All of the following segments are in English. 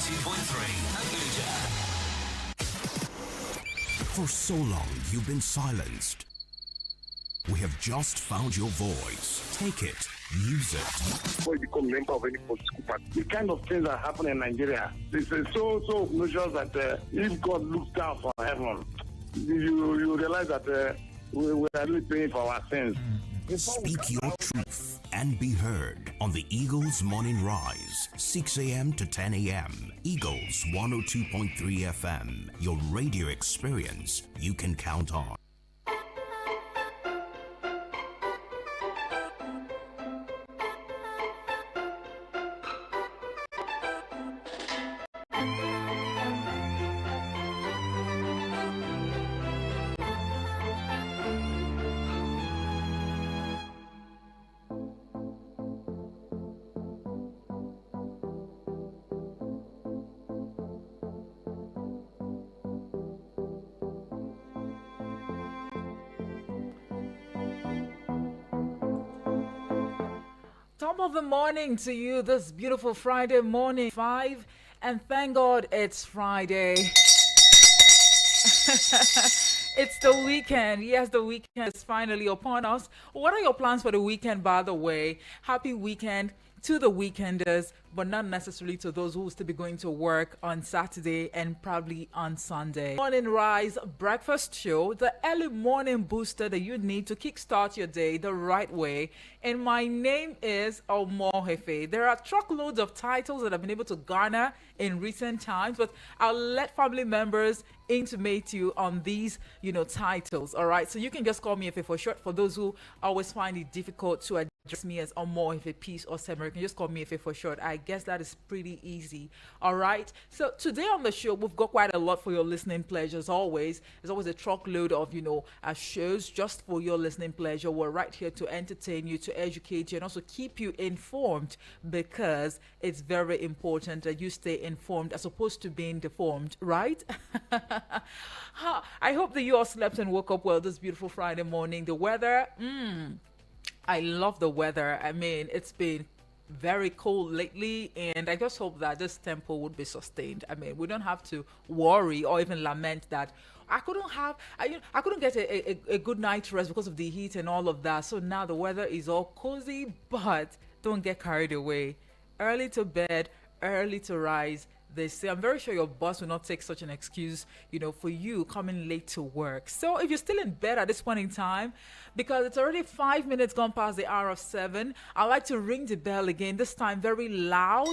102.3 Abuja. For so long, you've been silenced. We have just found your voice. Take it, use it. Before you become a member of any political party, the kind of things that happen in Nigeria, this is so obnoxious that if God looks down from heaven, you realize that we are really paying for our sins. Speak your truth and be heard on the Eagles Morning Rise, 6 a.m. to 10 a.m. Eagles 102.3 FM, your radio experience you can count on. Top of the morning to you this beautiful Friday morning, 5, and thank God it's Friday. It's the weekend. Yes, the weekend is finally upon us. What are your plans for the weekend, by the way? Happy weekend to the weekenders, but not necessarily to those who will still be going to work on Saturday and probably on Sunday. Morning Rise breakfast show, the early morning booster that you need to kickstart your day the right way. And my name is Omohefe. There are truckloads of titles that I've been able to garner in recent times, but I'll let family members intimate you on these, titles. All right. So you can just call me Efe for short. For those who always find it difficult to address me as Omohefe, Peace, or Semer, you can just call me Efe for short. I guess that is pretty easy. All right. So today on the show, we've got quite a lot for your listening pleasure. As always, there's always a truckload of, shows just for your listening pleasure. We're right here to entertain you, to educate you, and also keep you informed, because it's very important that you stay informed as opposed to being deformed, right? I hope that you all slept and woke up well this beautiful Friday morning. The weather, I love the weather. I mean, it's been very cold lately, and I just hope that this tempo would be sustained. I mean, we don't have to worry or even lament that I couldn't get a good night's rest because of the heat and all of that. So now the weather is all cozy, but don't get carried away. Early to bed, early to rise, they say. I'm very sure your boss will not take such an excuse, for you coming late to work. So if you're still in bed at this point in time, because it's already 5 minutes gone past the hour of 7, I'd like to ring the bell again, this time very loud,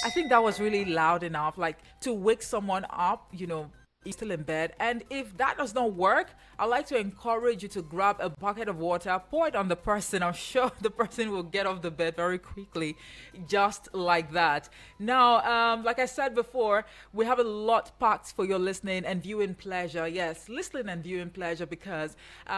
I think that was really loud enough, like to wake someone up, he's still in bed. And if that does not work, I'd like to encourage you to grab a bucket of water, pour it on the person. I'm sure the person will get off the bed very quickly, just like that. Now, like I said before, we have a lot packed for your listening and viewing pleasure. Yes, listening and viewing pleasure, because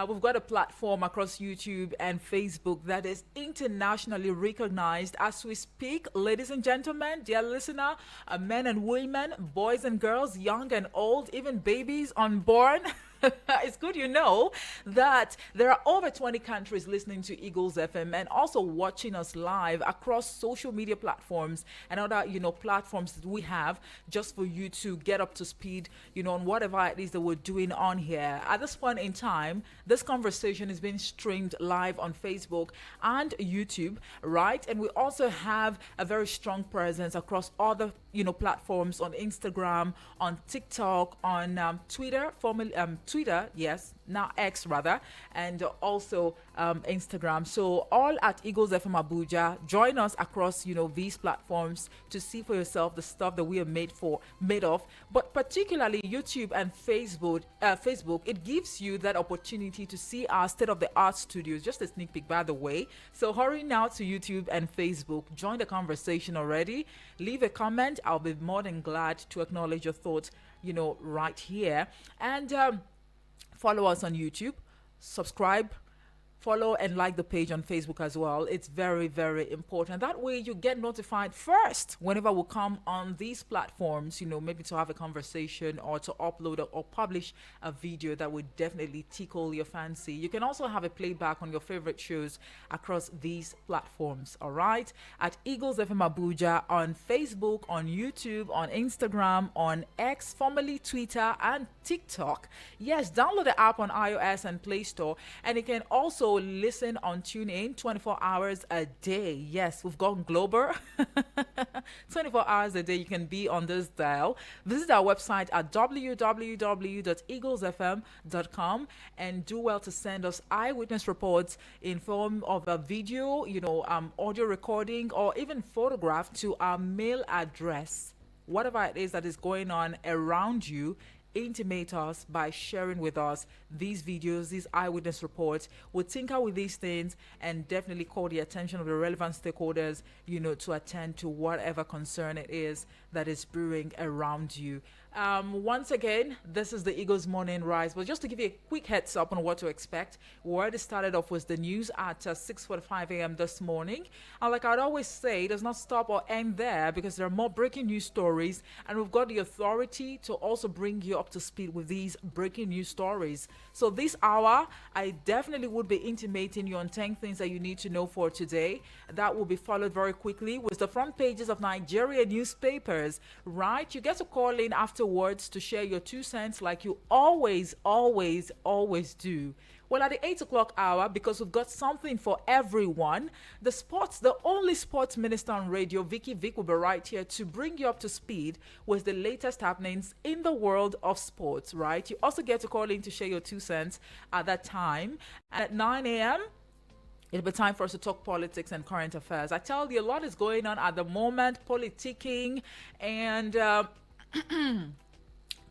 we've got a platform across YouTube and Facebook that is internationally recognized as we speak. Ladies and gentlemen, dear listener, men and women, boys and girls, young and old, even babies unborn. It's good that there are over 20 countries listening to Eagles FM and also watching us live across social media platforms and other, platforms that we have just for you to get up to speed, on whatever it is that we're doing on here. At this point in time, this conversation is being streamed live on Facebook and YouTube, right? And we also have a very strong presence across other, platforms on Instagram, on TikTok, on Twitter, formerly Twitter, yes, now X rather, and also Instagram. So all at Eagles FM Abuja. Join us across, these platforms to see for yourself the stuff that we are made of. But particularly YouTube and Facebook, it gives you that opportunity to see our state-of-the-art studios. Just a sneak peek, by the way. So hurry now to YouTube and Facebook. Join the conversation already. Leave a comment. I'll be more than glad to acknowledge your thoughts, right here. And follow us on YouTube, subscribe, Follow and like the page on Facebook as well. It's very, very important. That way you get notified first whenever we come on these platforms, maybe to have a conversation or to upload or publish a video that would definitely tickle your fancy. You can also have a playback on your favorite shows across these platforms, all right? At Eagles FM Abuja on Facebook, on YouTube, on Instagram, on X, formerly Twitter, and TikTok. Yes, download the app on iOS and Play Store, and you can also listen on TuneIn 24 hours a day. Yes, we've gone global. 24 hours a day you can be on this dial. Visit our website at www.eaglesfm.com and do well to send us eyewitness reports in form of a video, audio recording, or even photograph to our mail address. Whatever it is that is going on around you, intimate us by sharing with us these videos, these eyewitness reports. We'll tinker with these things and definitely call the attention of the relevant stakeholders, to attend to whatever concern it is that is brewing around you. Once again, this is the Eagles Morning Rise. But just to give you a quick heads up on what to expect, we already started off with the news at 6:45 a.m. this morning. And like I'd always say, it does not stop or end there because there are more breaking news stories, and we've got the authority to also bring you up to speed with these breaking news stories. So this hour, I definitely would be intimating you on 10 things that you need to know for today. That will be followed very quickly with the front pages of Nigeria newspapers, right? You get to call in afterwards to share your 2 cents like you always do. Well, at the 8 o'clock hour, because we've got something for everyone, the only sports minister on radio, Vicky Vic, will be right here to bring you up to speed with the latest happenings in the world of sports, right? You also get to call in to share your 2 cents at that time. And at 9 a.m., it'll be time for us to talk politics and current affairs. I tell you, a lot is going on at the moment, politicking and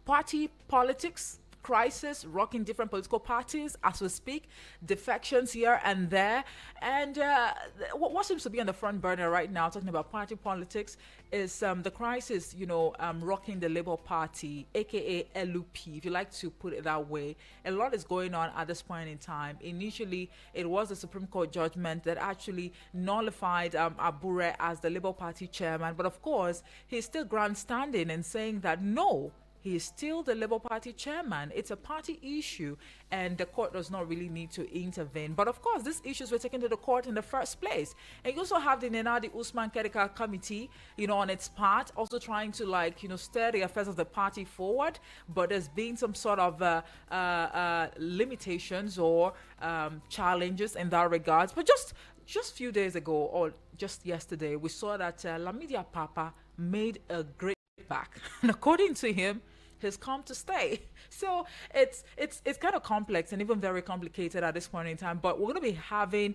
party politics. Crisis rocking different political parties as we speak, defections here and there, and what seems to be on the front burner right now, talking about party politics, is the crisis, rocking the Labour Party, aka LUP, if you like to put it that way. A lot is going on at this point in time. Initially, it was the Supreme Court judgment that actually nullified Abure as the Labour Party chairman, but of course, he's still grandstanding and saying that no, he is still the Labour Party chairman. It's a party issue, and the court does not really need to intervene. But of course, these issues were taken to the court in the first place. And you also have the Nenadi Usman Kedika committee, on its part, also trying to steer the affairs of the party forward. But there's been some sort of limitations or challenges in that regards. But just a few days ago, or just yesterday, we saw that Lamidia Papa made a great back. And according to him, has come to stay. So it's kind of complex and even very complicated at this point in time. But we're going to be having,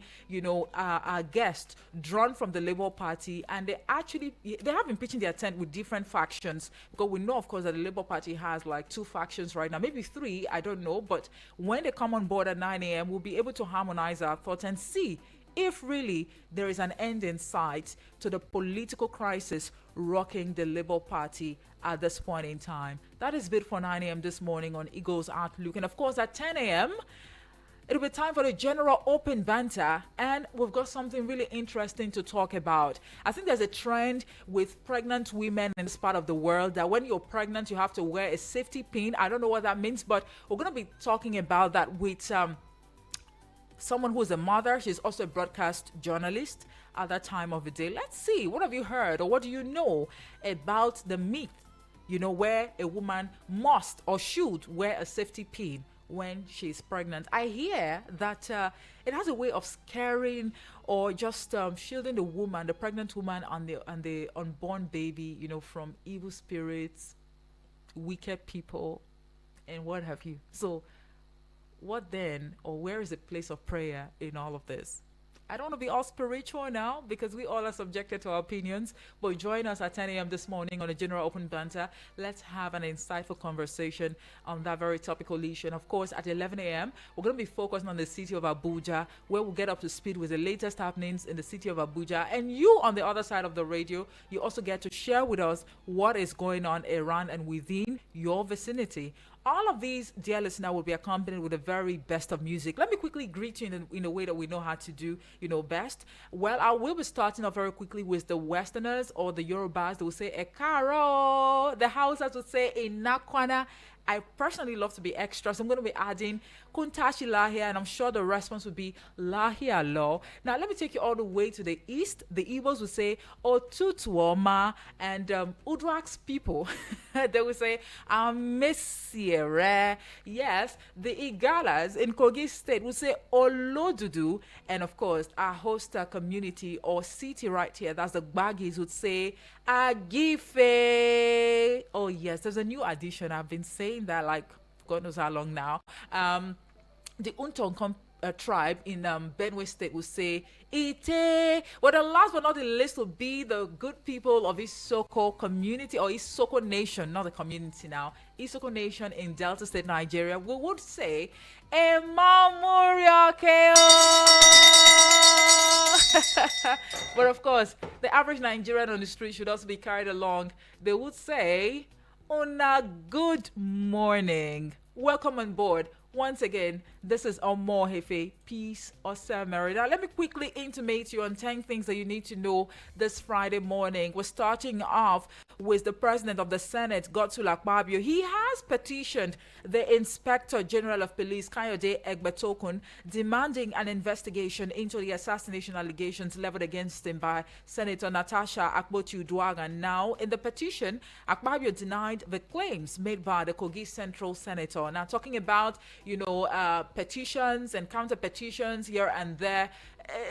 our guest drawn from the Labour Party, and they have been pitching their tent with different factions, because we know, of course, that the Labour Party has like 2 factions right now, maybe 3, I don't know. But when they come on board at 9 a.m., we'll be able to harmonize our thoughts and see if really there is an end in sight to the political crisis rocking the Labour Party at this point in time. That is it for 9 a.m. this morning on Eagles Outlook. And of course, at 10 a.m., it'll be time for the general open banter, and we've got something really interesting to talk about. I think there's a trend with pregnant women in this part of the world that when you're pregnant, you have to wear a safety pin. I don't know what that means, but we're going to be talking about that with someone who's a mother. She's also a broadcast journalist at that time of the day. Let's see, what have you heard or what do you know about the myth, where a woman must or should wear a safety pin when she's pregnant? I hear that it has a way of scaring or just shielding the pregnant woman and the unborn baby, from evil spirits, wicked people, and what have you. So what then, or where is the place of prayer in all of this? I don't want to be all spiritual now because we all are subjected to our opinions, but join us at 10 a.m. this morning on a general open banter. Let's have an insightful conversation on that very topical issue. And of course, at 11 a.m., we're going to be focusing on the city of Abuja, where we'll get up to speed with the latest happenings in the city of Abuja. And you on the other side of the radio, you also get to share with us what is going on around and within your vicinity. All of these, dear listener, will be accompanied with the very best of music. Let me quickly greet you in a way that we know how to do, best. Well, I will be starting off very quickly with the Westerners or the Yorubas. They will say Ekaro. The Hausas will say Inakwana. I personally love to be extra, so I'm going to be adding Kuntashi Lahia, and I'm sure the response would be Lahia Law. Now, let me take you all the way to the east. The Igbos will say Otutuoma, and Udrak's people, they will say Amesiere. Yes, the Igalas in Kogi State will say Olodudu, and of course, our host community or city right here, that's the Gbagis, would say Agife. Oh yes, there's a new addition. I've been saying that like God knows how long now. The Unton tribe in Benue State will say Ite. Well, the last but not the least will be the good people of Isoko community or Isoko Nation, not the community now. Isoko Nation in Delta State, Nigeria. We would say Emamuriakeo. But of course, the average Nigerian on the street should also be carried along. They would say, Una good morning. Welcome on board. Once again, this is Omo Hefe, Peace or Mary. Now, let me quickly intimate you on 10 things that you need to know this Friday morning. We're starting off with the President of the Senate, Godswill Akpabio. He has petitioned the Inspector General of Police, Kayode Egbetokun, demanding an investigation into the assassination allegations leveled against him by Senator Natasha Akpoti-Uduaghan. Now, in the petition, Akpabio denied the claims made by the Kogi Central Senator. Now, talking about petitions and counter petitions here and there.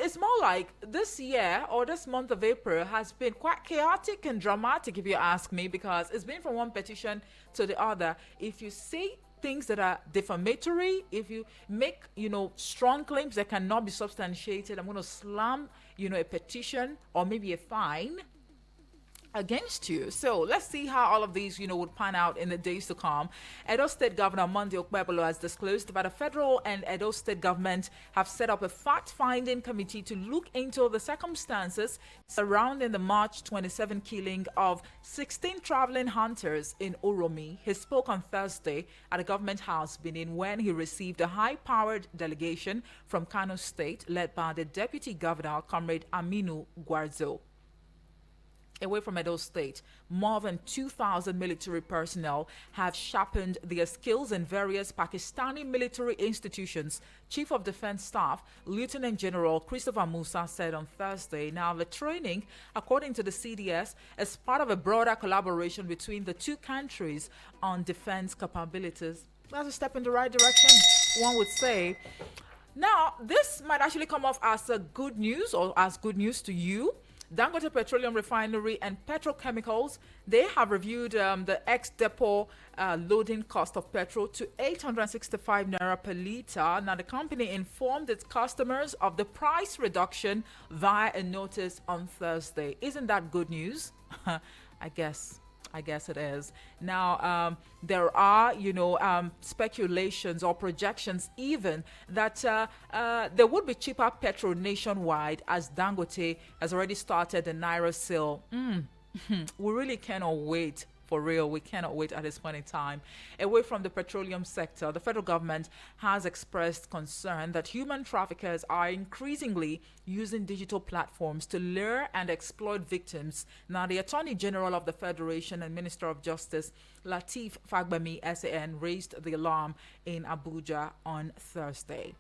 It's more like this year or this month of April has been quite chaotic and dramatic, if you ask me, because it's been from one petition to the other. If you say things that are defamatory, if you make, strong claims that cannot be substantiated, I'm going to slam, a petition or maybe a fine against you. So let's see how all of these, would pan out in the days to come. Edo State Governor Monday Okpebolo has disclosed that the federal and Edo State government have set up a fact-finding committee to look into the circumstances surrounding the March 27 killing of 16 traveling hunters in Uromi. He spoke on Thursday at the government house Benin when he received a high-powered delegation from Kano State led by the Deputy Governor, Comrade Aminu Gwarzo. Away from Edo State, more than 2,000 military personnel have sharpened their skills in various Pakistani military institutions. Chief of Defense Staff, Lieutenant General Christopher Musa, said on Thursday. Now, the training, according to the CDS, is part of a broader collaboration between the two countries on defense capabilities. That's a step in the right direction, one would say. Now, this might actually come off as a good news or as good news to you. Dangote Petroleum Refinery and Petrochemicals, they have reviewed the ex-depot loading cost of petrol to 865 naira per litre. Now, the company informed its customers of the price reduction via a notice on Thursday. Isn't that good news? I guess it is. Now, there are, speculations or projections even that there would be cheaper petrol nationwide as Dangote has already started the Naira sale. We really cannot wait. For real, we cannot wait at this point in time. Away from the petroleum sector, the federal government has expressed concern that human traffickers are increasingly using digital platforms to lure and exploit victims. Now, the Attorney General of the Federation and Minister of Justice, Lateef Fagbemi SAN, raised the alarm in Abuja on Thursday.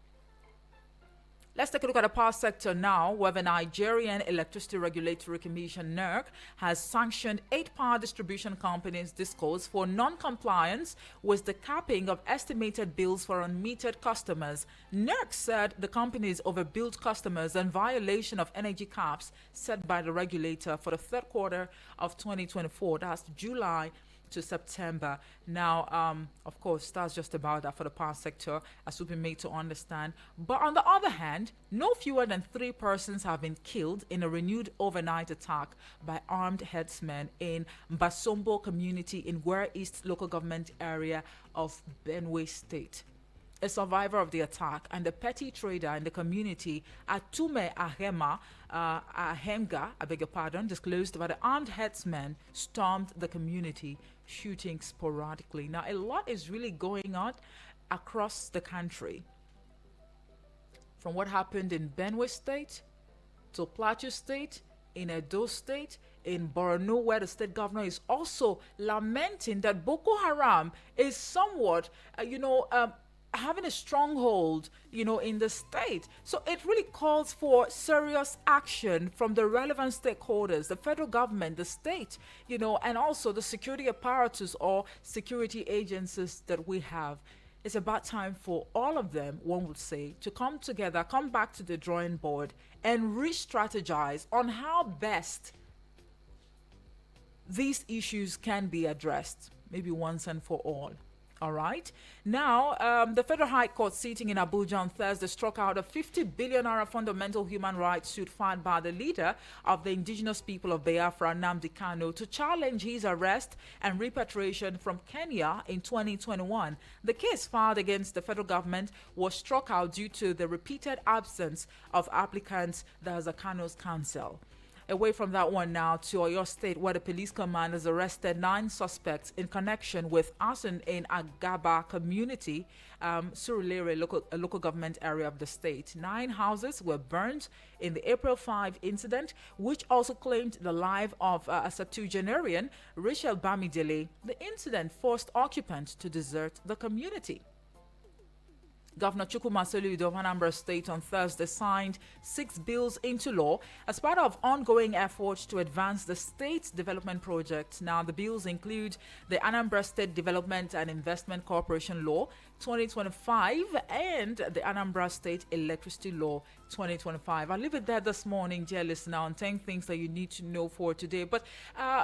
Let's take a look at the power sector now, where the Nigerian Electricity Regulatory Commission, NERC, has sanctioned 8 power distribution companies, DISCOs, for non-compliance with the capping of estimated bills for unmetered customers. NERC said the companies overbilled customers in violation of energy caps set by the regulator for the third quarter of 2024. That's July to September. Now, of course, that's just about that for the power sector, as we've been made to understand. But on the other hand, no fewer than 3 persons have been killed in a renewed overnight attack by armed herdsmen in Basombo community in Gwere East local government area of Benue State. a survivor of the attack and a petty trader in the community, Atume Ahemga, I beg your pardon, disclosed that the armed headsmen stormed the community, shooting sporadically. Now, a lot is really going on across the country. From what happened in Benue State to Plateau State, in Edo State, in Borno, where the state governor is also lamenting that Boko Haram is somewhat, having a stronghold, in the state. So it really calls for serious action from the relevant stakeholders, the federal government, the state, and also the security apparatus or security agencies that we have. It's about time for all of them, one would say, to come together, come back to the drawing board and re-strategize on how best these issues can be addressed, maybe once and for all. All right. Now, the Federal High Court sitting in Abuja on Thursday struck out a 50 billion naira fundamental human rights suit filed by the leader of the indigenous people of Biafra, Nnamdi Kanu, to challenge his arrest and repatriation from Kenya in 2021. The case filed against the federal government was struck out due to the repeated absence of applicants, that's the Kanu's counsel. Away from that one now to Oyo State, where the police command has arrested 9 suspects in connection with arson in Agaba community, Surulere, a local government area of the state. 9 houses were burned in the April 5 incident, which also claimed the life of a septuagenarian, Rachel Bamidele. The incident forced occupants to desert the community. Governor Chukwuma Soludo of Anambra State on Thursday signed 6 bills into law as part of ongoing efforts to advance the state's development projects. Now, the bills include the Anambra State Development and Investment Corporation Law 2025 and the Anambra State Electricity Law 2025. I'll leave it there this morning, dear listener, on 10 things that you need to know for today. But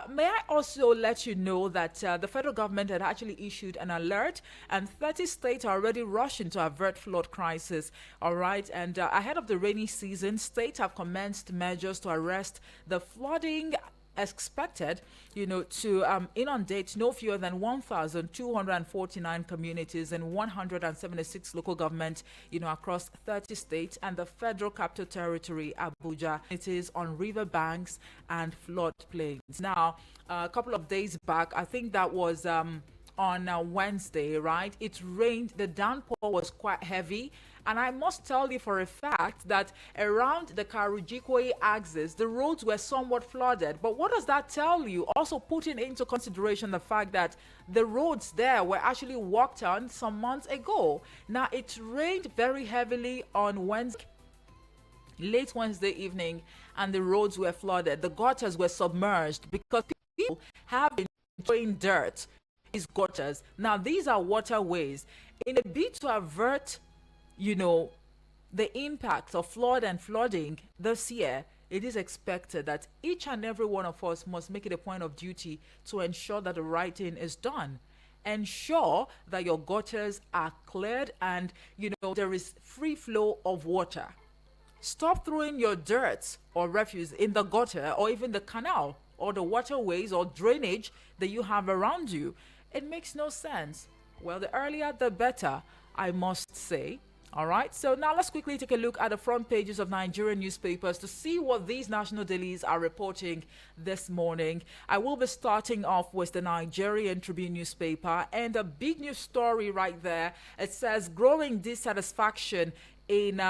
may I also let you know that the federal government had actually issued an alert, and 30 states are already rushing to avert flood crisis. All right. And ahead of the rainy season, states have commenced measures to arrest the flooding expected, to inundate no fewer than 1,249 communities and 176 local governments, across 30 states and the Federal Capital Territory, Abuja. It is on river banks and floodplains. Now, a couple of days back, I think that was on Wednesday, right? It rained. The downpour was quite heavy. And I must tell you for a fact that around the Karujikwe axis, the roads were somewhat flooded. But what does that tell you? Also putting into consideration the fact that the roads there were actually walked on some months ago. Now, it rained very heavily on Wednesday, late Wednesday evening, and the roads were flooded. The gutters were submerged because people have been throwing dirt in these gutters. Now, these are waterways. In a bid to avert the impact of flood and flooding this year, it is expected that each and every one of us must make it a point of duty to ensure that the right thing is done. Ensure that your gutters are cleared and, there is free flow of water. Stop throwing your dirt or refuse in the gutter or even the canal or the waterways or drainage that you have around you. It makes no sense. Well, the earlier the better, I must say. All right, so now let's quickly take a look at the front pages of Nigerian newspapers to see what these national dailies are reporting this morning. I will be starting off with the Nigerian Tribune newspaper, and a big news story right there. It says growing dissatisfaction in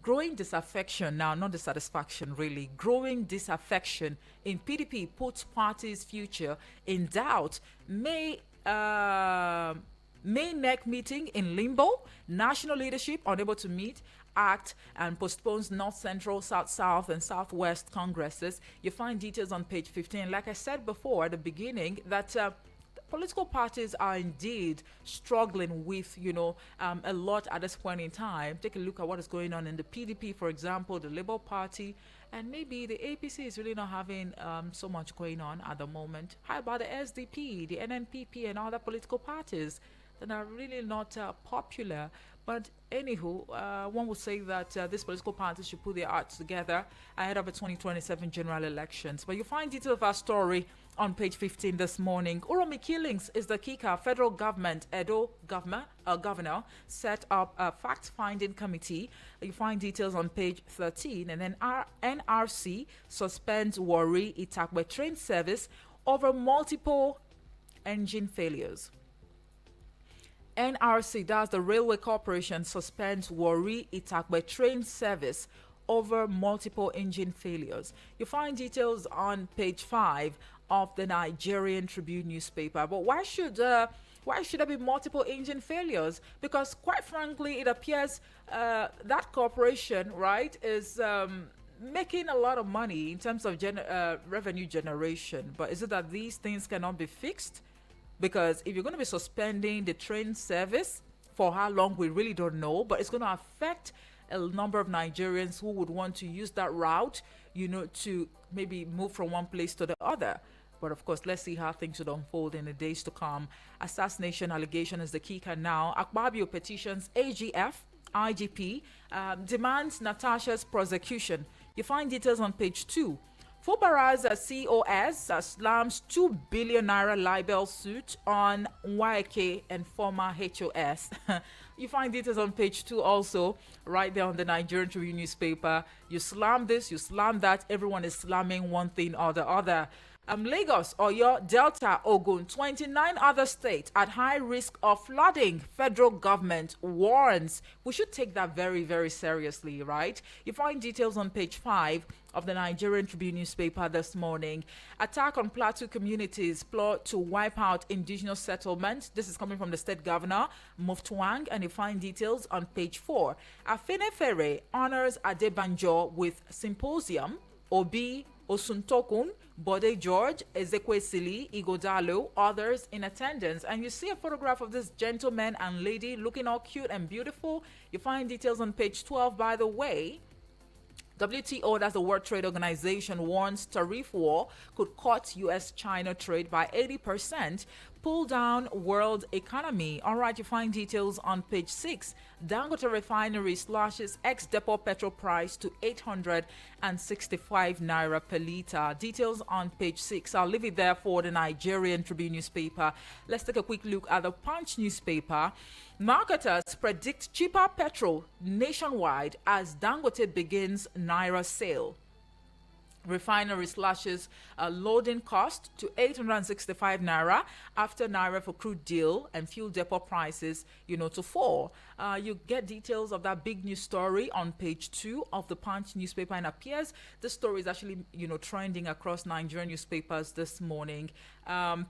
growing disaffection, now not dissatisfaction really, growing disaffection in PDP puts party's future in doubt. May NEC meeting in limbo, national leadership unable to meet, act and postpones North Central, South South and Southwest Congresses. You find details on page 15. Like I said before at the beginning, that political parties are indeed struggling with, a lot at this point in time. Take a look at what is going on in the PDP, for example, the Labour Party, and maybe the APC is really not having so much going on at the moment. How about the SDP, the NNPP, and other political parties? that are really not popular. But anywho, one would say that these political parties should put their arts together ahead of the 2027 general elections. But you find details of our story on page 15 this morning. Uromi killings is the kicker. Federal government, Edo governor, set up a fact-finding committee. You find details on page 13. And then NRC suspends Warri Itakwe train service over multiple engine failures. NRC, that's the Railway Corporation, suspends Warri Itakwe train service over multiple engine failures. You find details on page 5 of the Nigerian Tribune newspaper. But why should there be multiple engine failures? Because quite frankly, it appears that corporation, right, is making a lot of money in terms of revenue generation. But is it that these things cannot be fixed? Because if you're going to be suspending the train service, for how long we really don't know, but it's going to affect a number of Nigerians who would want to use that route, to maybe move from one place to the other. But of course, let's see how things would unfold in the days to come. Assassination allegation is the kicker now. Akpabio petitions AGF, IGP, demands Natasha's prosecution. You find details on page 2. Fubara's COS slams 2 billion naira libel suit on YK and former HOS. You find details on page 2 also, right there on the Nigerian Tribune newspaper. You slam this, you slam that, everyone is slamming one thing or the other. Lagos, Oyo, Delta, Ogun, 29 other states at high risk of flooding. Federal government warns. We should take that very, very seriously, right? You find details on page 5 of the Nigerian Tribune newspaper this morning. Attack on Plateau communities, plot to wipe out indigenous settlement. This is coming from the state governor, Muftuang, and you find details on page 4. Afenefere honors Adebanjo with symposium. Obi Osuntokun, Bode George, Ezekwesili, Igodalo, others in attendance. And you see a photograph of this gentleman and lady looking all cute and beautiful. You find details on page 12, by the way. WTO, that's the World Trade Organization, warns tariff war could cut U.S.-China trade by 80%, pull down world economy. All right, you find details on page 6. Dangote Refinery slashes ex-depot petrol price to 865 naira per litre. Details on page 6. I'll leave it there for the Nigerian Tribune newspaper. Let's take a quick look at the Punch newspaper. Marketers predict cheaper petrol nationwide as Dangote begins naira sale. Refinery slashes loading cost to 865 naira after naira for crude deal and fuel depot prices, to fall. You get details of that big news story on page 2 of the Punch newspaper, and appears the story is actually, trending across Nigerian newspapers this morning.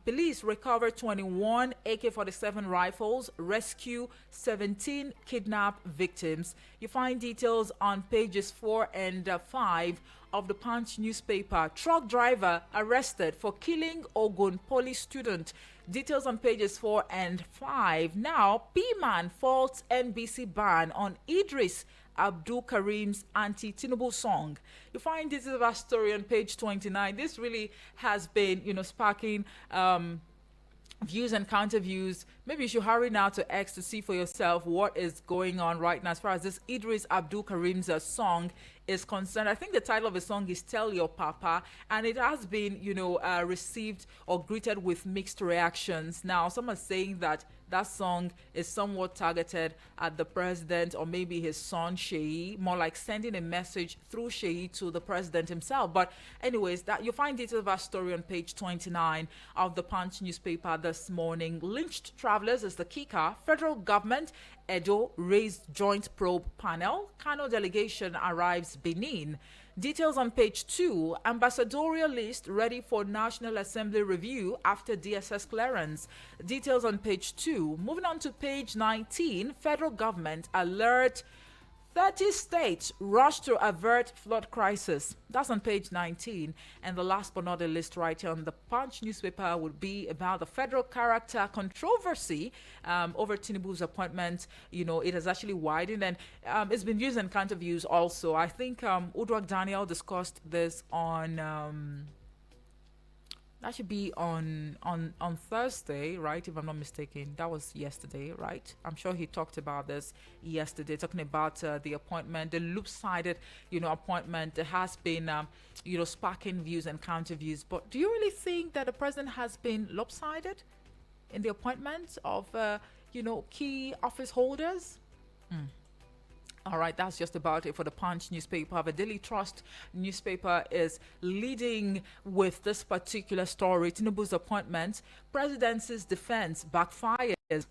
Police recover 21 AK-47 rifles, rescue 17 kidnapped victims. You find details on pages 4 and 5 of the Punch newspaper. Truck driver arrested for killing Ogun Poly student. Details on pages 4 and 5. Now, P-Man faults NBC ban on Idris Abdul Karim's anti-Tinubu song. You find this is our story on page 29. This really has been, sparking views and counter views. Maybe you should hurry now to X to see for yourself what is going on right now as far as this Idris Abdul Karim's song is concerned. I think the title of the song is Tell Your Papa, and it has been, received or greeted with mixed reactions. Now, some are saying that that song is somewhat targeted at the president or maybe his son Sheyi, more like sending a message through Sheyi to the president himself. But anyways, that you'll find details of our story on page 29 of the Punch newspaper this morning. Lynched travelers is the kicker. Federal government, Edo raised joint probe panel. Kano delegation arrives Benin. Details on page 2. Ambassadorial list ready for National Assembly review after DSS clearance. Details on page 2. Moving on to page 19. Federal government alert 30 states rush to avert flood crisis. That's on page 19. And the last but not the least right here on the Punch newspaper would be about the federal character controversy over Tinubu's appointment. It has actually widened, and it's been used in counter views also. I think Uduak Daniel discussed this on That should be on Thursday, right? If I'm not mistaken, that was yesterday, right? I'm sure he talked about this yesterday, talking about the appointment, the loop-sided, appointment that has been, sparking views and counter views. But do you really think that the president has been lopsided in the appointment of, key office holders? All right, that's just about it for the Punch newspaper. The Daily Trust newspaper is leading with this particular story. Tinubu's appointment, presidency's defense backfires. A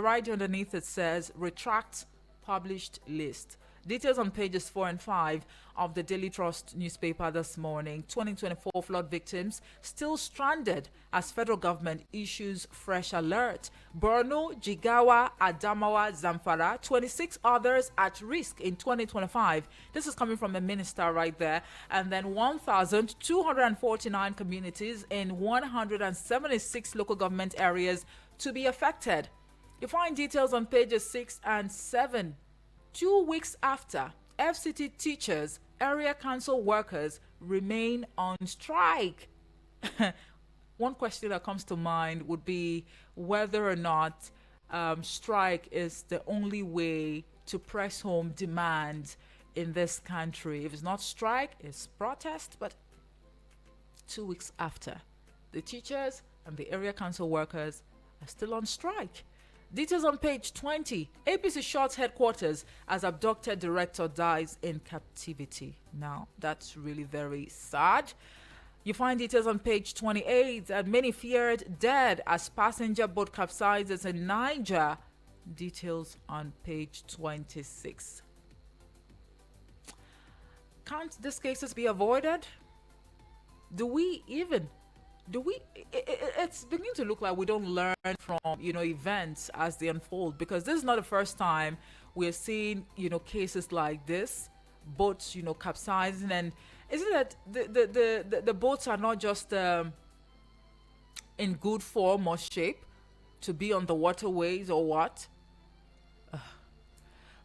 writer underneath it says, retract published list. Details on pages 4 and 5 of the Daily Trust newspaper this morning. 2024 flood victims still stranded as federal government issues fresh alert. Borno, Jigawa, Adamawa, Zamfara, 26 others at risk in 2025. This is coming from the minister right there. And then 1,249 communities in 176 local government areas to be affected. You find details on pages 6 and 7. 2 weeks after, FCT teachers, area council workers remain on strike. One question that comes to mind would be whether or not strike is the only way to press home demand in this country. If it's not strike, it's protest. But 2 weeks after, the teachers and the area council workers are still on strike. Details on page 20. APC shorts headquarters as abducted director dies in captivity. Now, that's really very sad. You find details on page 28 that many feared dead as passenger boat capsizes in Niger. Details on page 26. Can't these cases be avoided? It's beginning to look like we don't learn from events as they unfold, because this is not the first time we're seeing cases like this, boats capsizing. And isn't that the boats are not just in good form or shape to be on the waterways or what?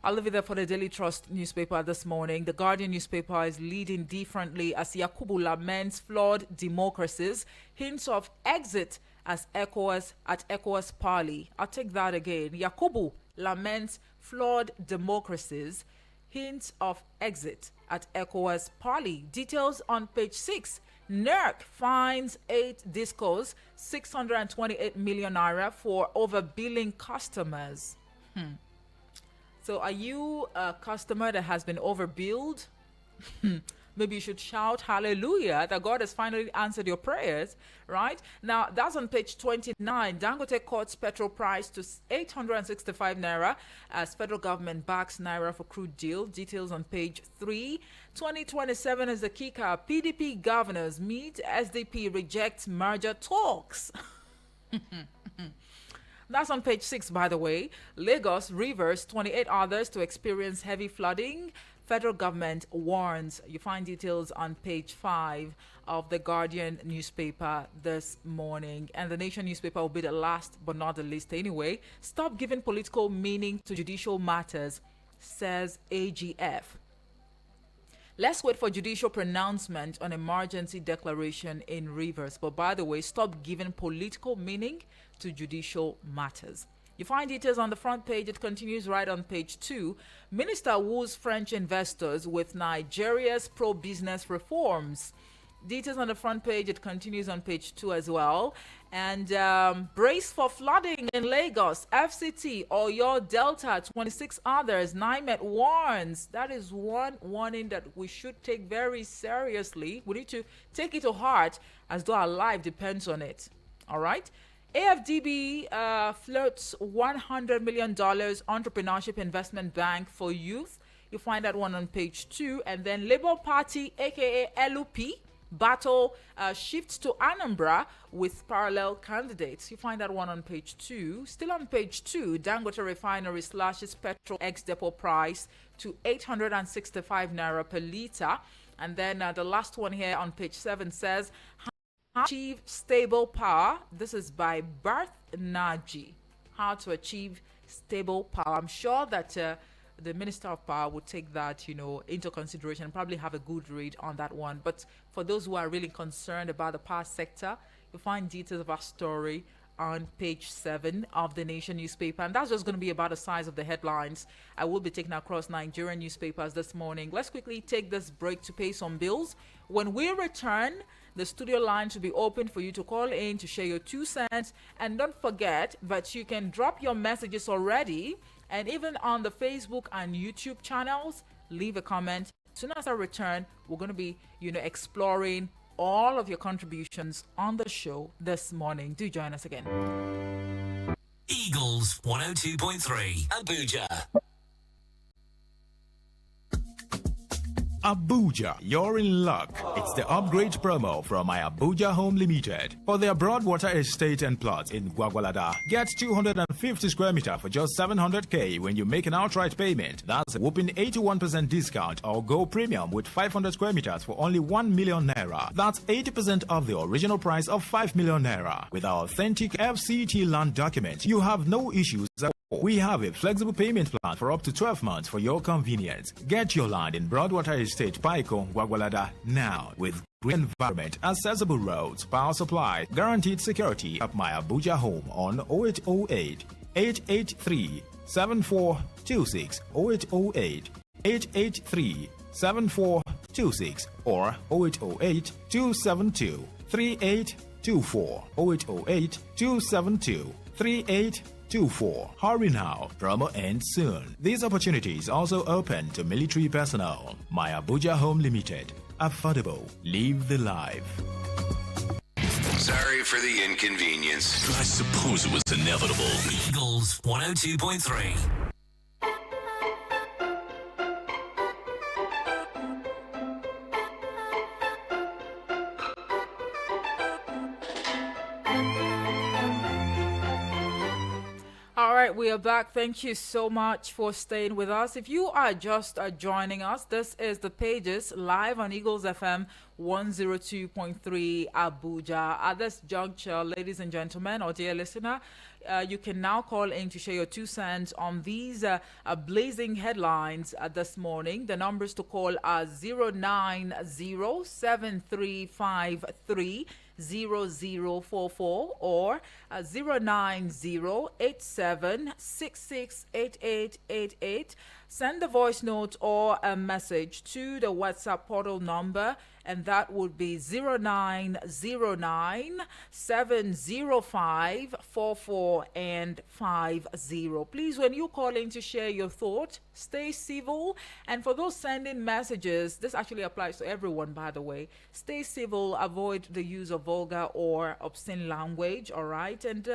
I'll leave it there for the Daily Trust newspaper this morning. The Guardian newspaper is leading differently as Yakubu laments flawed democracies, hints of exit as ECOWAS parley. I'll take that again. Yakubu laments flawed democracies, hints of exit at ECOWAS parley. Details on page 6. NERC finds 8 discos 628 million naira for overbilling customers. So are you a customer that has been overbilled? Maybe you should shout hallelujah that God has finally answered your prayers, right? Now, that's on page 29. Dangote cuts petrol price to 865 naira as federal government backs naira for crude deal. Details on page 3. 2027 is the kicker. PDP governors meet. SDP rejects merger talks. That's on page 6, by the way. Lagos, Rivers, 28 others to experience heavy flooding. Federal government warns. You find details on page 5 of the Guardian newspaper this morning. And the Nation newspaper will be the last but not the least anyway. Stop giving political meaning to judicial matters, says AGF. Let's wait for judicial pronouncement on emergency declaration in Rivers. But by the way, stop giving political meaning to judicial matters. You find details on the front page. It continues right on page 2. Minister woos French investors with Nigeria's pro-business reforms. Details on the front page. It continues on page 2 as well. And brace for flooding in Lagos. FCT, Oyo, Delta, 26 others. NIMET warns. That is one warning that we should take very seriously. We need to take it to heart as though our life depends on it. All right? AFDB floats $100 million entrepreneurship investment bank for youth. You find that one on page 2. And then Labour Party, aka LUP, battle shifts to Anambra with parallel candidates. You find that one on page 2. Still on page 2, Dangote Refinery slashes petrol ex-depot price to 865 naira per litre. And then the last one here on page 7 says, achieve stable power. This is by Barth Naji. How to achieve stable power. I'm sure that the Minister of Power would take that, into consideration and probably have a good read on that one. But for those who are really concerned about the power sector, you'll find details of our story on page 7 of the Nation newspaper, and that's just going to be about the size of the headlines I will be taking across Nigerian newspapers this morning. Let's quickly take this break to pay some bills. When we return, the studio line should be open for you to call in to share your 2 cents, and don't forget that you can drop your messages already, and even on the Facebook and YouTube channels, leave a comment. As soon as I return, we're going to be exploring all of your contributions on the show this morning. Do join us again. Eagles 102.3 Abuja. Abuja, you're in luck. It's the upgrade promo from my Abuja Home Limited. For their Broadwater estate and plots in Gwagwalada, get 250 square meter for just 700k when you make an outright payment. That's a whopping 81% discount, or go premium with 500 square meters for only 1 million naira. That's 80% of the original price of 5 million naira. With our authentic FCT land document, you have no issues. We have a flexible payment plan for up to 12 months for your convenience. Get your land in Broadwater Estate, Paiko, Gwagwalada now with green environment, accessible roads, power supply, guaranteed security at my Abuja home on 0808 883 7426, 0808 883 7426, or 0808 272 3824, 0808 272 3824. Hurry now, promo ends soon. This opportunity is also open to military personnel. My Abuja Home Limited. Affordable. Live the life. Sorry for the inconvenience. I suppose it was inevitable. Eagles 102.3. We are back. Thank you so much for staying with us. If you are just joining us, this is the Pages live on Eagles FM 102.3 Abuja. At this juncture, ladies and gentlemen, or dear listener, you can now call in to share your 2 cents on these blazing headlines this morning. The numbers to call are 0907353 0044 or 09087668888. Send a voice note or a message to the WhatsApp portal number, and that would be 0909-705-4450. Please, when you call in to share your thought, stay civil. And for those sending messages, this actually applies to everyone, by the way. Stay civil, avoid the use of vulgar or obscene language, all right? And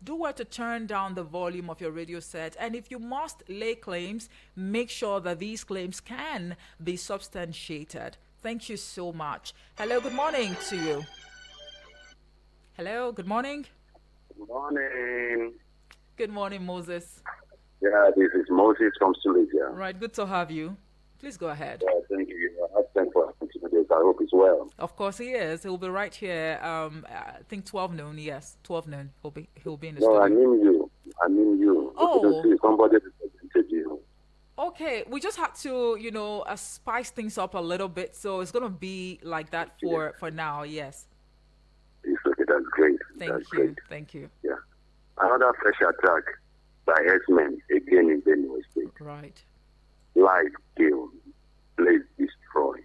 do well to turn down the volume of your radio set. And if you must lay claims, make sure that these claims can be substantiated. Thank you so much. Hello, good morning to you. Hello, good morning. Good morning. Good morning, Moses. Yeah, this is Moses from Suleja. Right, good to have you. Please go ahead. Yeah, thank you. I hope it's well. Of course he is. He'll be right here. I think 12 noon. Yes, 12 noon. He'll be in the studio. No, I mean you. Oh. Somebody represented you. Okay, we just had to, spice things up a little bit. So it's going to be like that for now, yes. It's okay, that's great. Thank you. Yeah. Another fresh attack by X-Men again in Benue State. Right. Life killed, place destroyed.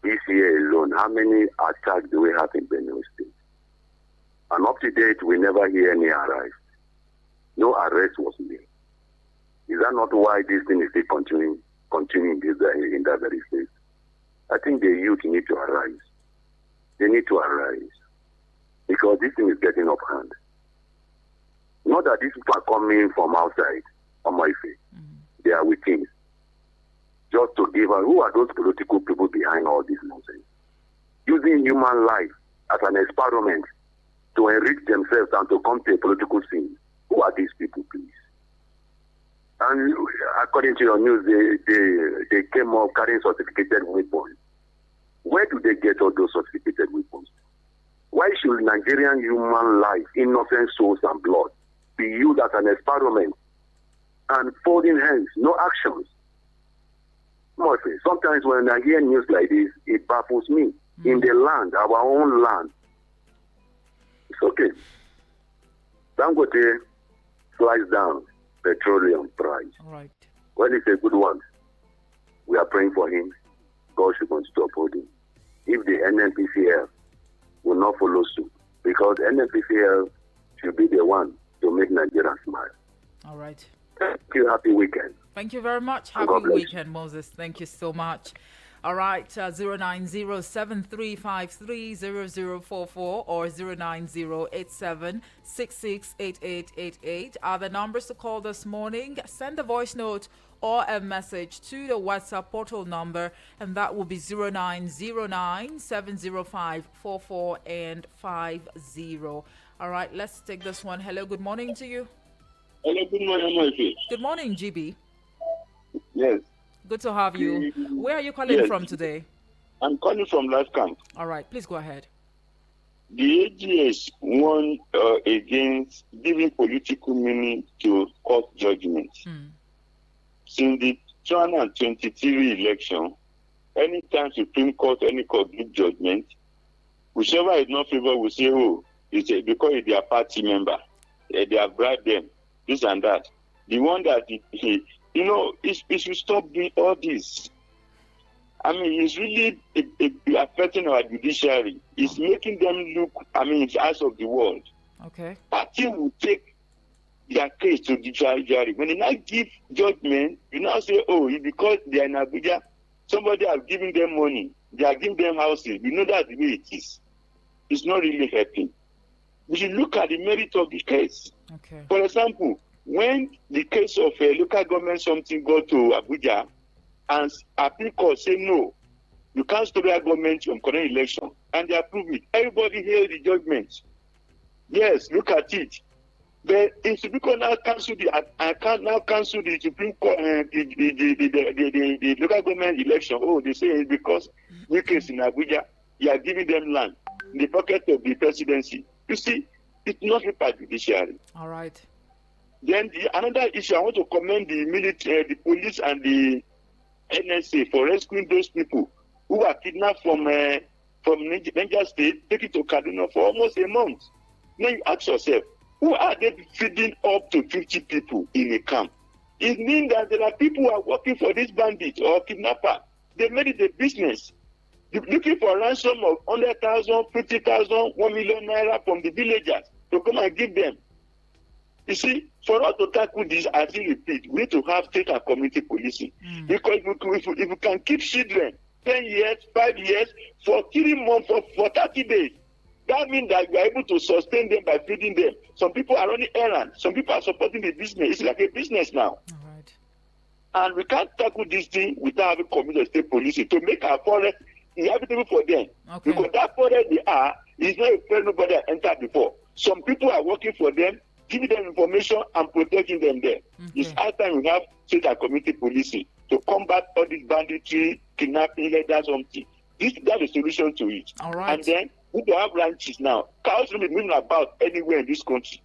This year alone, how many attacks do we have in Benue State? And up to date, we never hear any arrest. No arrest was made. Is that not why this thing is still continuing in that very state? I think the youth need to arise. They need to arise. Because this thing is getting up hand. Not that these people are coming from outside, on my face. They are within. Just to give us, who are those political people behind all this nonsense? Using human life as an experiment to enrich themselves and to come to a political scene. Who are these people, please? And according to your news, they came up carrying certificated weapons. Where do they get all those certificated weapons? Why should Nigerian human life, innocent souls and blood, be used as an experiment and folding hands, no actions. Murphy, sometimes when I hear news like this, it baffles me. In the land, our own land, it's okay. Dangote flies down petroleum price. All right. Well, it's a good one. We are praying for him. God should continue to uphold him. If the NNPCL will not follow suit, because NNPCL should be the one to make Nigeria smile. All right. Thank you. Happy weekend. Thank you very much. And Happy God bless. weekend, Moses. Thank you so much. All right, 09073530044 or 09087668888 are the numbers to call this morning. Send a voice note or a message to the WhatsApp portal number, and that will be 0909-705-4450. All right, let's take this one. Hello, good morning to you. Hello, good morning, Murphy. Good morning, GB. Yes. Good to have you. Where are you calling from today? I'm calling from Life Camp. All right, please go ahead. The AGS won against giving political meaning to court judgments. Since the 2023 election, anytime Supreme Court, any court give judgment, whichever is not favored will say, oh, it's because it's their party member. They have bribed them, this and that. The one that it should stop doing all this. I mean, it's really affecting our judiciary. It's making them look, in the eyes of the world. Okay. Party will take their case to the judiciary. When they now give judgment, you now say, oh, it's because they are in Abuja, somebody has given them money. They are giving them houses. We know that's the way it is. It's not really helping. We should look at the merit of the case. Okay. For example, when the case of a local government something go to Abuja and appeal court say no, you can't stop the government from current election, and they approve it. Everybody hear the judgment. Yes, look at it. But if Supreme Court now cancel the Supreme Court the local government election, oh, they say it's because we case in Abuja, you are giving them land in the pocket of the presidency. You see, it's not about judiciary. All right. Then another issue, I want to commend the military, the police, and the NSA for rescuing those people who were kidnapped from Niger State, taken to Kaduna for almost a month. Now you ask yourself, who are they feeding up to 50 people in a camp? It means that there are people who are working for this bandit or kidnapper. They made it a business. They're looking for a ransom of 100,000, 50,000, 1 million naira from the villagers to come and give them. You see, for us to tackle this, I still repeat, we need to have state and community policing. Because if we can keep children 10 years, 5 years, for 3 months, for 30 days, that means that we are able to sustain them by feeding them. Some people are running errands. Some people are supporting the business. It's like a business now. All right. And we can't tackle this thing without having community state policing to make our forest inhabitable for them. Okay. Because that forest they are is not a place nobody has entered before. Some people are working for them, giving them information and protecting them there. Okay. It's high time we have state and community policing to combat all this banditry, kidnapping, that's something. That's the solution to it. All right. And then we don't have ranches now. Cows should be moving about anywhere in this country.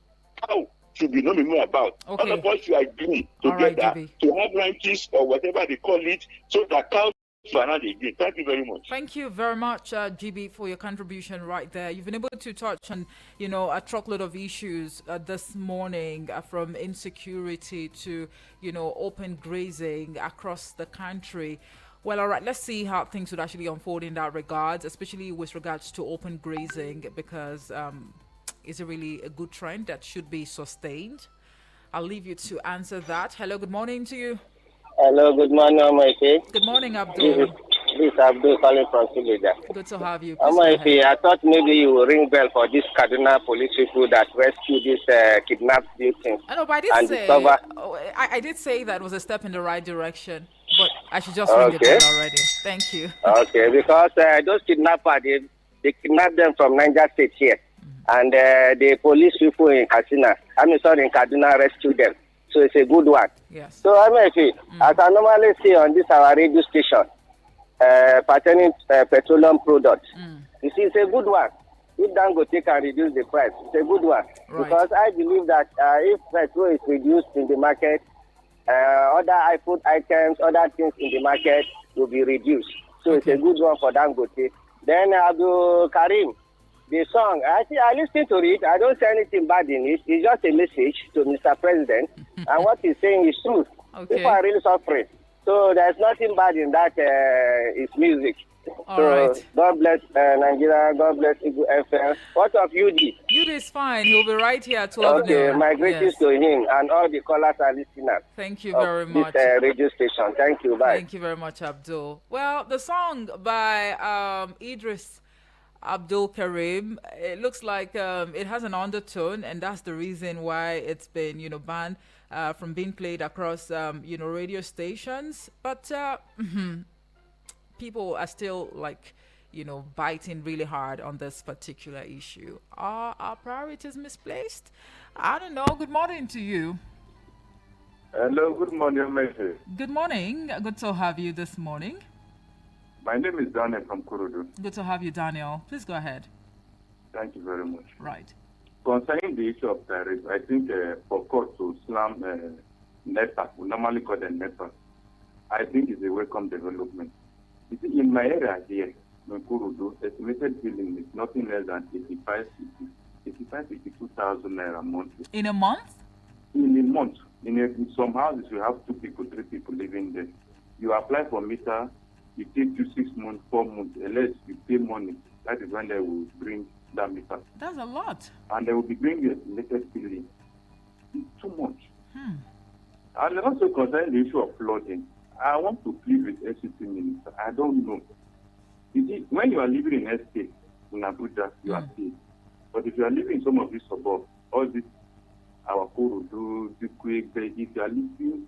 Cow should be not moving about. Okay. All of us should agree All right, together GB. to have ranches or whatever they call it, so that cows are not again. Thank you very much. Thank you very much, GB, for your contribution right there. You've been able to touch on, a truckload of issues this morning, from insecurity to, open grazing across the country. Well, all right, let's see how things would actually unfold in that regard, especially with regards to open grazing, because it's a really a good trend that should be sustained. I'll leave you to answer that. Hello, good morning to you. Hello, good morning, Amaike. Good morning, Abdul. This is Abdul calling from Suleja. Good to have you. Please go Amaike, ahead. I thought maybe you will ring bell for this Kaduna police people that rescued this kidnapped victims. I know, but I did and say discover... I did say that was a step in the right direction, but I should just ring the bell already. Thank you. Okay, because those kidnappers, they kidnapped them from Niger State here, and the police people in Kaduna rescued them. So it's a good one. Yes. So Amaike, as I normally see on this our radio station, pertaining petroleum products, you see, it's a good one. If Dangote can reduce the price, it's a good one. Right. Because I believe that if petrol is reduced in the market, other food items, other things in the market will be reduced. So it's a good one for Dangote. Then Abdul Karim, the song, I listened to it. I don't say anything bad in it. It's just a message to Mr. President. And what he's saying is truth. People are really suffering. So there's nothing bad in that. It's music. All right. God bless Nigeria. God bless Eagle FM. What of UD? UD is fine. He'll be right here at 12 Okay, noon. my greetings to him and all the callers and listeners. Thank you very much. This radio station. Thank you. Bye. Thank you very much, Abdul. Well, the song by Idris Abdul Karim, it looks like it has an undertone, and that's the reason why it's been, banned from being played across, radio stations. But people are still biting really hard on this particular issue. Are our priorities misplaced? I don't know. Good morning to you. Hello, good morning, Messi. Good morning. Good to have you this morning. My name is Daniel from Kurudu. Good to have you, Daniel. Please go ahead. Thank you very much. Right. Concerning the issue of tariffs, I think for court to slam NEPA, we normally call them NEPA, I think it's a welcome development. You see, in my area here, in Kurudu, estimated billing is nothing less than 52,000 naira monthly. In a month? In a month. In some houses, you have 2 people, 3 people living there. You apply for meter, it takes you 6 months, 4 months, unless you pay money. That is when they will bring that meter. That's a lot. And they will be bringing the latest billing. It's too much. And also concerning the issue of flooding, I want to plead with FCT Minister. I don't know. You see, when you are living in estate, in Abuja, you are safe. But if you are living in some of these suburbs, all this, our Kurudu, Dukwe, if you are living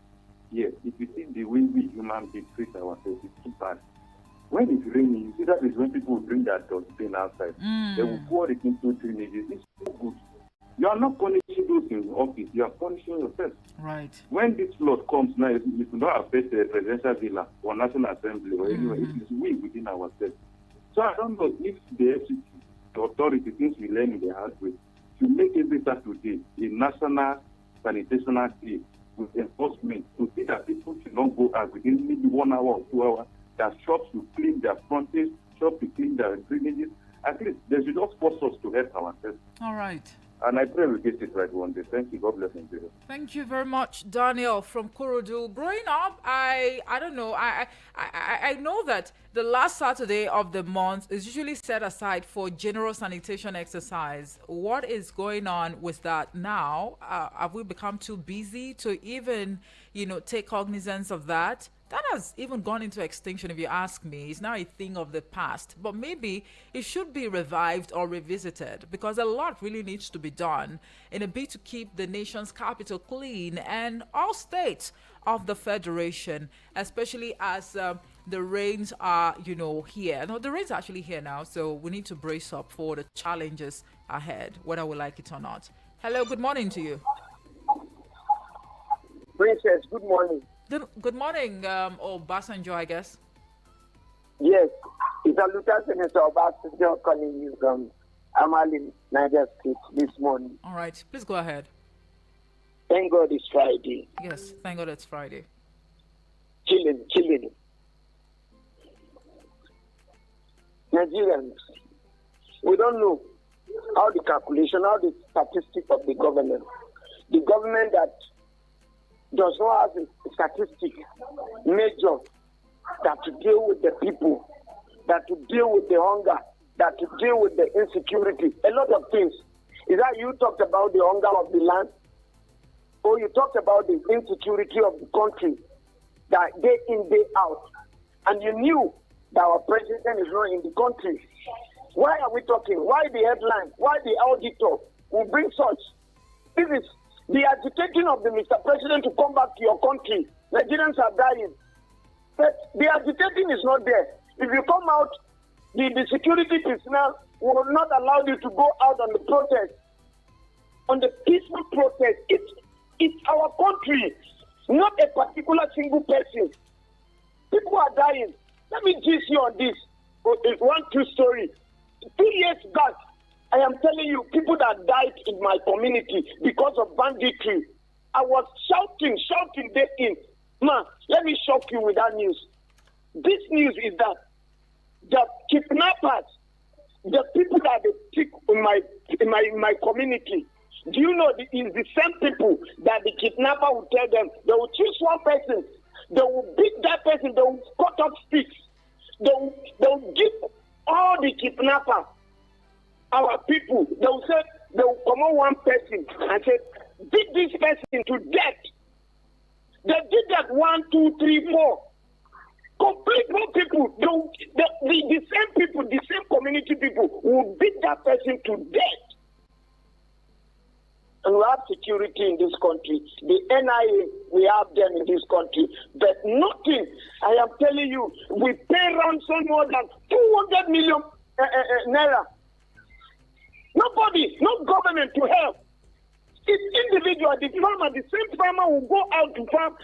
here, if you see the way we human beings treat ourselves, it's too bad. When it's raining, you see that is when people will bring their dustbin outside. They will pour it into drainages. It's so good. You are not punishing those in office. You are punishing yourself. Right. When this flood comes now, it will not affect the presidential villa or national assembly or anywhere. It is we within ourselves. So I don't know if the FCC, the authority, things we learn in the hard way, to make every Saturday a national sanitation day with enforcement to see that people should not go out within maybe 1 hour or 2 hours, that shops should clean their frontage, shops should clean their drainages. At least they should not force us to help ourselves. All right. And I pray we get it right one day. Thank you. God bless you. Thank you very much, Daniel from Kurudu. Growing up, I don't know. I know that the last Saturday of the month is usually set aside for general sanitation exercise. What is going on with that now? Have we become too busy to even, take cognizance of that? That has even gone into extinction, if you ask me. It's now a thing of the past. But maybe it should be revived or revisited, because a lot really needs to be done in a bid to keep the nation's capital clean and all states of the Federation, especially as the rains are, here. No, the rains are actually here now, so we need to brace up for the challenges ahead, whether we like it or not. Hello, good morning to you. Princess, good morning. Good morning, Obasanjo, I guess. Yes, it's a Lieutenant Senator Obasanjo calling you from Amali, Niger State this morning. All right, please go ahead. Thank God it's Friday. Yes, thank God it's Friday. Chilling. Nigerians, we don't know how the calculation, how the statistics of the government that does not have a statistic measure that to deal with the people, that to deal with the hunger, that to deal with the insecurity, a lot of things. Is that you talked about the hunger of the land? Or you talked about the insecurity of the country, that day in, day out, and you knew that our president is not in the country. Why are we talking? Why the headline? Why the auditor will bring such? This is the agitating of the Mr. President to come back to your country. Nigerians are dying. But the agitating is not there. If you come out, the security personnel will not allow you to go out on the protest, on the peaceful protest. It's our country, not a particular single person. People are dying. Let me gist you on this. One true story. 2 years back, I am telling you, people that died in my community because of banditry. I was shouting day in. Man, let me shock you with that news. This news is that the kidnappers, the people that they pick in my community, do you know it is the same people that the kidnapper will tell them they will choose one person, they will beat that person, they will cut off sticks, they will give all the kidnappers, our people, they will say, they will come on one person and say, beat this person to death. They did that 1, 2, 3, 4. Complete more people, the same people, the same community people will beat that person to death. And we have security in this country. The NIA, we have them in this country. But nothing, I am telling you, we pay ransom more than 200 million naira. Nobody, no government to help. It's individual, the farmer, the same farmer will go out to farm.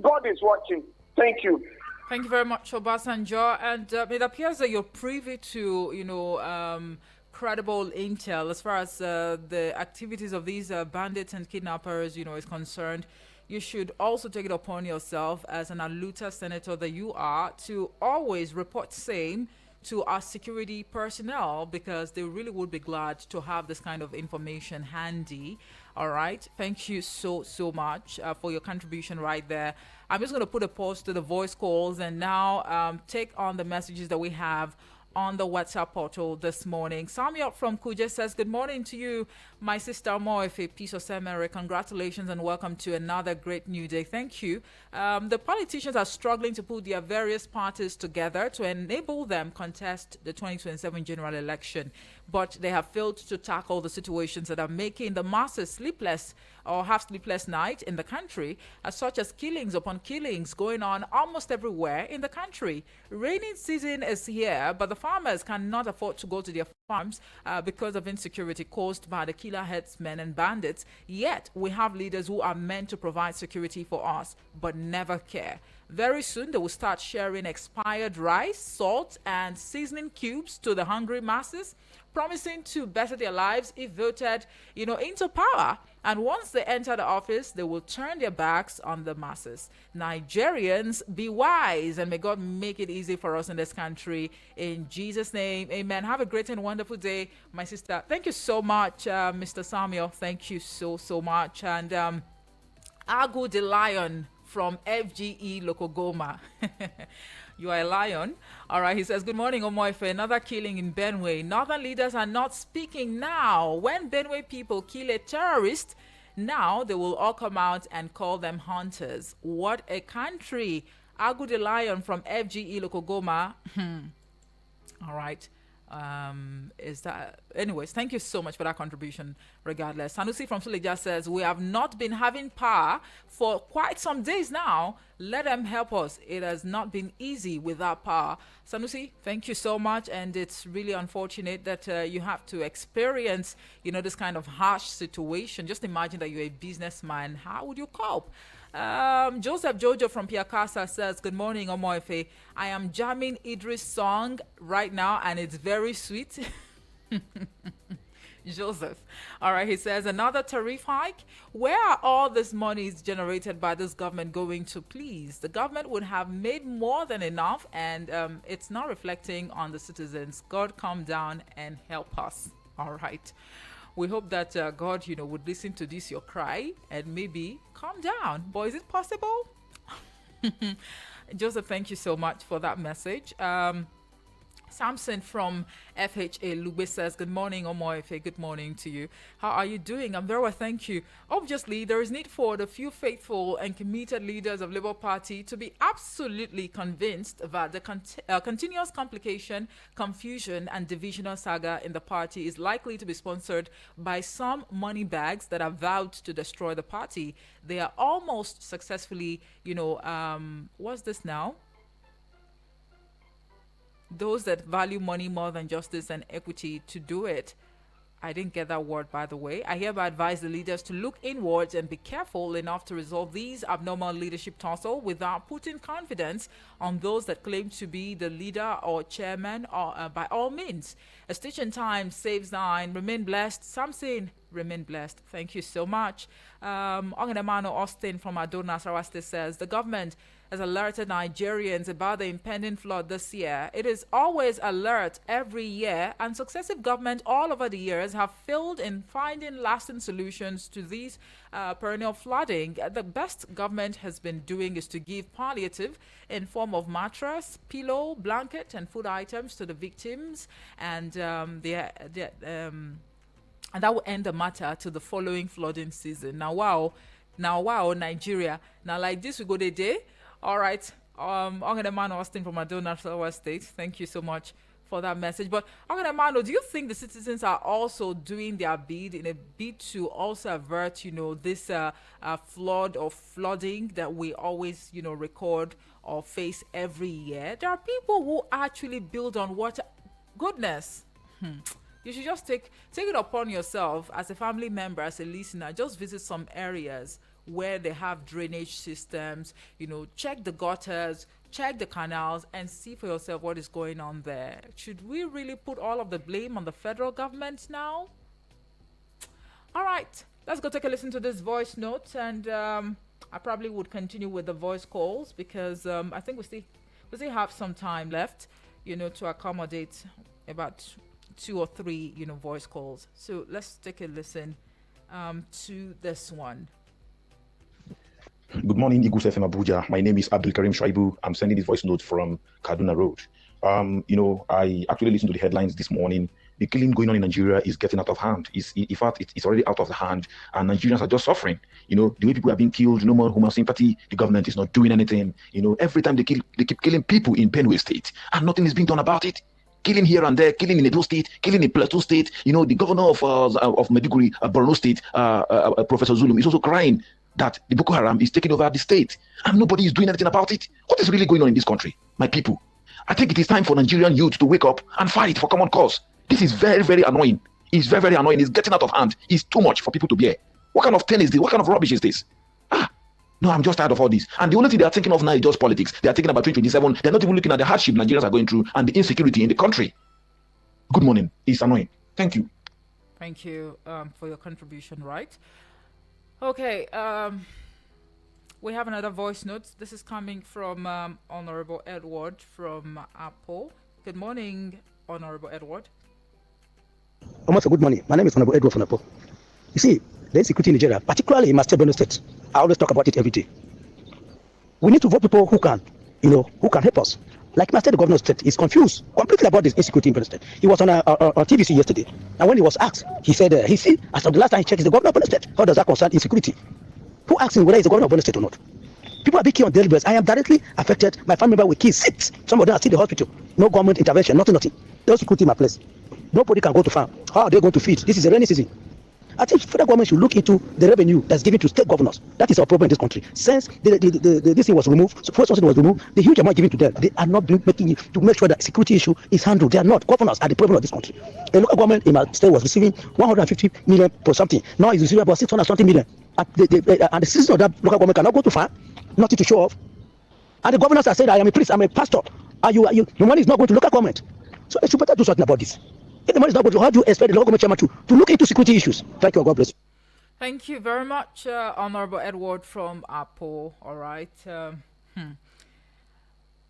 God is watching. Thank you. Thank you very much, Obasanjo. And it appears that you're privy to, credible intel as far as the activities of these bandits and kidnappers, is concerned. You should also take it upon yourself as an Aluta senator that you are to always report same to our security personnel, because they really would be glad to have this kind of information handy. All right. Thank you so much for your contribution right there. I'm just going to put a pause to the voice calls and now take on the messages that we have on the WhatsApp portal this morning. Samuel from Kuje says, good morning to you, my sister Moefe, peace of Seminary. Congratulations and welcome to another great new day. Thank you. The politicians are struggling to put their various parties together to enable them contest the 2027 general election, but they have failed to tackle the situations that are making the masses sleepless or have sleepless night in the country, such as killings upon killings going on almost everywhere in the country. Raining season is here, but the farmers cannot afford to go to their farms because of insecurity caused by the killer headsmen and bandits. Yet we have leaders who are meant to provide security for us but never care. Very soon they will start sharing expired rice, salt and seasoning cubes to the hungry masses, promising to better their lives if voted into power. And once they enter the office, they will turn their backs on the masses. Nigerians, be wise, and may God make it easy for us in this country. In Jesus' name, amen. Have a great and wonderful day, my sister. Thank you so much, Mr. Samuel. Thank you so much. And Agu the Lion from FGE Lokogoma. You are a lion. All right. He says, good morning, Omoife. Another killing in Benue. Northern leaders are not speaking now. When Benue people kill a terrorist, now they will all come out and call them hunters. What a country. Agu the Lion from FGE Lokogoma. All right. Is that anyways, thank you so much for that contribution. Regardless, Sanusi from Suleja says, we have not been having power for quite some days now. Let them help us. It has not been easy without power. Sanusi, thank you so much. And it's really unfortunate that you have to experience this kind of harsh situation. Just imagine that you're a businessman. How would you cope? Joseph Jojo from Piakasa says, good morning, Omoife. I am jamming Idris' song right now and it's very sweet. Joseph. All right, he says, another tariff hike? Where are all this monies generated by this government going to, please? The government would have made more than enough and it's not reflecting on the citizens. God, come down and help us. All right. We hope that God, would listen to this, your cry, and maybe calm down. But is it possible? Joseph, thank you so much for that message. Samson from FHA Lube says, good morning, Omoife. Good morning to you. How are you doing? I'm very well, thank you. Obviously, there is need for the few faithful and committed leaders of Labour Party to be absolutely convinced that the continuous complication, confusion, and divisional saga in the party is likely to be sponsored by some money bags that are vowed to destroy the party. They are almost successfully, what's this now? Those that value money more than justice and equity to do it. I didn't get that word, by the way. I hereby advise the leaders to look inwards and be careful enough to resolve these abnormal leadership tussle without putting confidence on those that claim to be the leader or chairman, or by all means. A stitch in time saves nine. Remain blessed. Samson Remain blessed. Thank you so much. Ongenamano Austin from Adona, Sarawak State says the government has alerted Nigerians about the impending flood this year. It is always alert every year, and successive governments all over the years have failed in finding lasting solutions to these perennial flooding. The best government has been doing is to give palliative in form of mattress, pillow, blanket, and food items to the victims, and and that will end the matter to the following flooding season. Now, wow, Nigeria. Now, like this, we go the day. All right. Ongenamano Austin from Adona, Sarawak State. Thank you so much for that message. But Ongenamano, do you think the citizens are also doing their bid in a bid to also avert, this flood or flooding that we always, record or face every year? There are people who actually build on water. Goodness. You should just take it upon yourself as a family member, as a listener. Just visit some areas where they have drainage systems, check the gutters, check the canals, and see for yourself what is going on there. Should we really put all of the blame on the federal government now? All right, let's go take a listen to this voice note, and I probably would continue with the voice calls because I think we still have some time left, to accommodate about 2 or 3, voice calls. So let's take a listen to this one. Good morning, Eagles FM Abuja. My name is Abdul Karim Shaibu. I'm sending this voice note from Kaduna Road. I actually listened to the headlines this morning. The killing going on in Nigeria is getting out of hand. In fact, it's already out of the hand, and Nigerians are just suffering. The way people are being killed, no more human sympathy. The government is not doing anything. Every time they keep killing people in Benue State, and nothing is being done about it. Killing here and there, killing in Edo State, killing in Plateau State. The governor of Maiduguri, Borno State, Professor Zulum, is also crying that the Boko Haram is taking over the state, and nobody is doing anything about it. What is really going on in this country, my people? I think it is time for Nigerian youth to wake up and fight for common cause. This is very, very annoying. It's very, very annoying. It's getting out of hand. It's too much for people to bear. What kind of thing is this? What kind of rubbish is this? No, I'm just tired of all this. And the only thing they are thinking of now is just politics. They are thinking about 2027. They're not even looking at the hardship Nigerians are going through and the insecurity in the country. Good morning. It's annoying. Thank you. Thank you for your contribution, right? Okay. We have another voice note. This is coming from Honorable Edward from Apple. Good morning, Honorable Edward. Good morning. My name is Honorable Edward from Apple. You see, the insecurity in Nigeria, particularly in my state, Benue State, I always talk about it every day. We need to vote people who can help us. Like my state governor state is confused completely about this insecurity in Benue State. He was on TVC yesterday, and when he was asked, he said, as of the last time he checked, he's the governor of Benue State. How does that concern insecurity? Who asked him whether he's the governor of Benue State or not? People are being killed on daily basis. I am directly affected. My family member with kids sick. Some of them are still in the hospital. No government intervention, nothing. There's security in my place. Nobody can go to farm. How are they going to feed? This is a rainy season. I think federal government should look into the revenue that's given to state governors. That is our problem in this country. Since this thing was removed, so first was removed, the huge amount given to them, they are not making it to make sure that security issue is handled. They are not. Governors are the problem of this country. The local government in my state was receiving 150 million for something. Now it's receiving about 600 something million. And the citizens of that local government cannot go to farm, nothing to show off. And the governors are saying, I am a priest, I'm a pastor. The money is not going to local government. So they should better do something about this. If the money is not going to, how do you expect the local government chairman to look into security issues? Thank you, God bless you. Thank you very much, Honorable Edward from Apple. All right.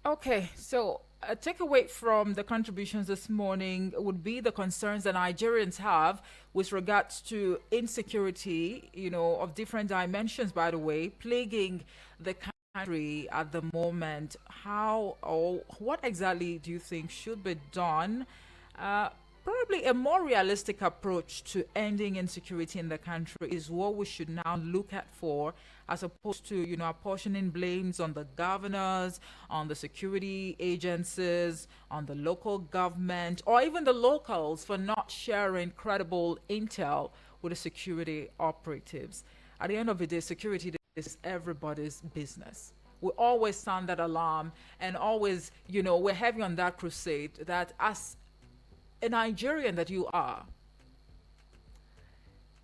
Okay, so a takeaway from the contributions this morning would be the concerns that Nigerians have with regards to insecurity, of different dimensions, by the way, plaguing the country at the moment. How or what exactly do you think should be done? Probably a more realistic approach to ending insecurity in the country is what we should now look at for, as opposed to, apportioning blames on the governors, on the security agencies, on the local government, or even the locals for not sharing credible intel with the security operatives. At the end of the day, security is everybody's business. We always sound that alarm, and always, we're heavy on that crusade that as a Nigerian that you are,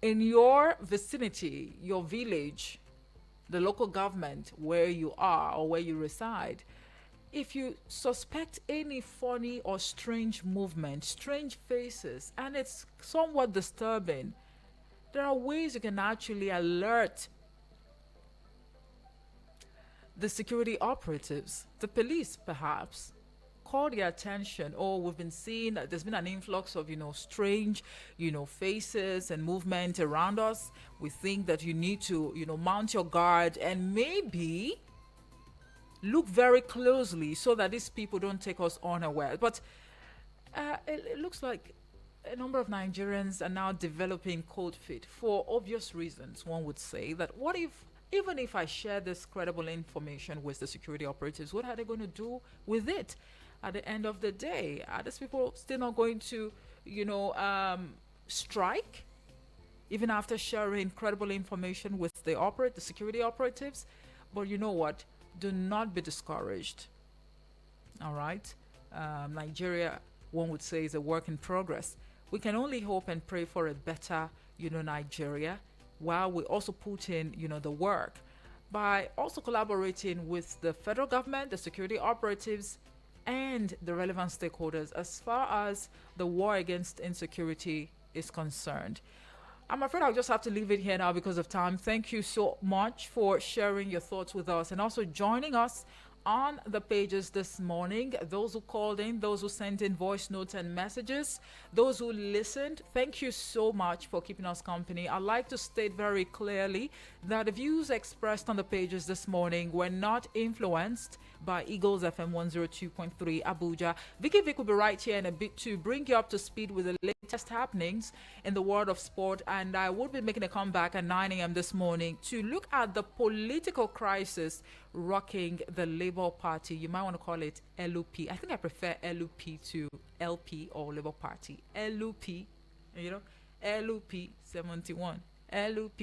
in your vicinity, your village, the local government where you are or where you reside, if you suspect any funny or strange movement, strange faces, and it's somewhat disturbing, there are ways you can actually alert the security operatives, the police perhaps, call their attention. Or we've been seeing that there's been an influx of, strange, faces and movement around us. We think that you need to, mount your guard and maybe look very closely so that these people don't take us unaware. But it looks like a number of Nigerians are now developing cold feet for obvious reasons. One would say that what if, even if I share this credible information with the security operatives, what are they going to do with it at the end of the day? Are these people still not going to, strike even after sharing credible information with the security operatives? But you know what? Do not be discouraged. All right? Nigeria, one would say, is a work in progress. We can only hope and pray for a better, Nigeria, while we also put in, the work by also collaborating with the federal government, the security operatives, and the relevant stakeholders as far as the war against insecurity is concerned. I'm afraid I'll just have to leave it here now because of time. Thank you so much for sharing your thoughts with us and also joining us on the pages this morning. Those who called in, those who sent in voice notes and messages, those who listened, thank you so much for keeping us company. I'd like to state very clearly that the views expressed on the pages this morning were not influenced by Eagles FM 102.3 Abuja. Vicky Vic will be right here in a bit to bring you up to speed with the latest happenings in the world of sport, and I will be making a comeback at 9 a.m. this morning to look at the political crisis rocking the Labour Party. You might want to call it LUP. I think I prefer LUP to LP or Labour Party. LUP, LUP 71. LUP.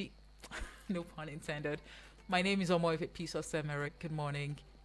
No pun intended. My name is Omoife Peace Osemere. Good morning.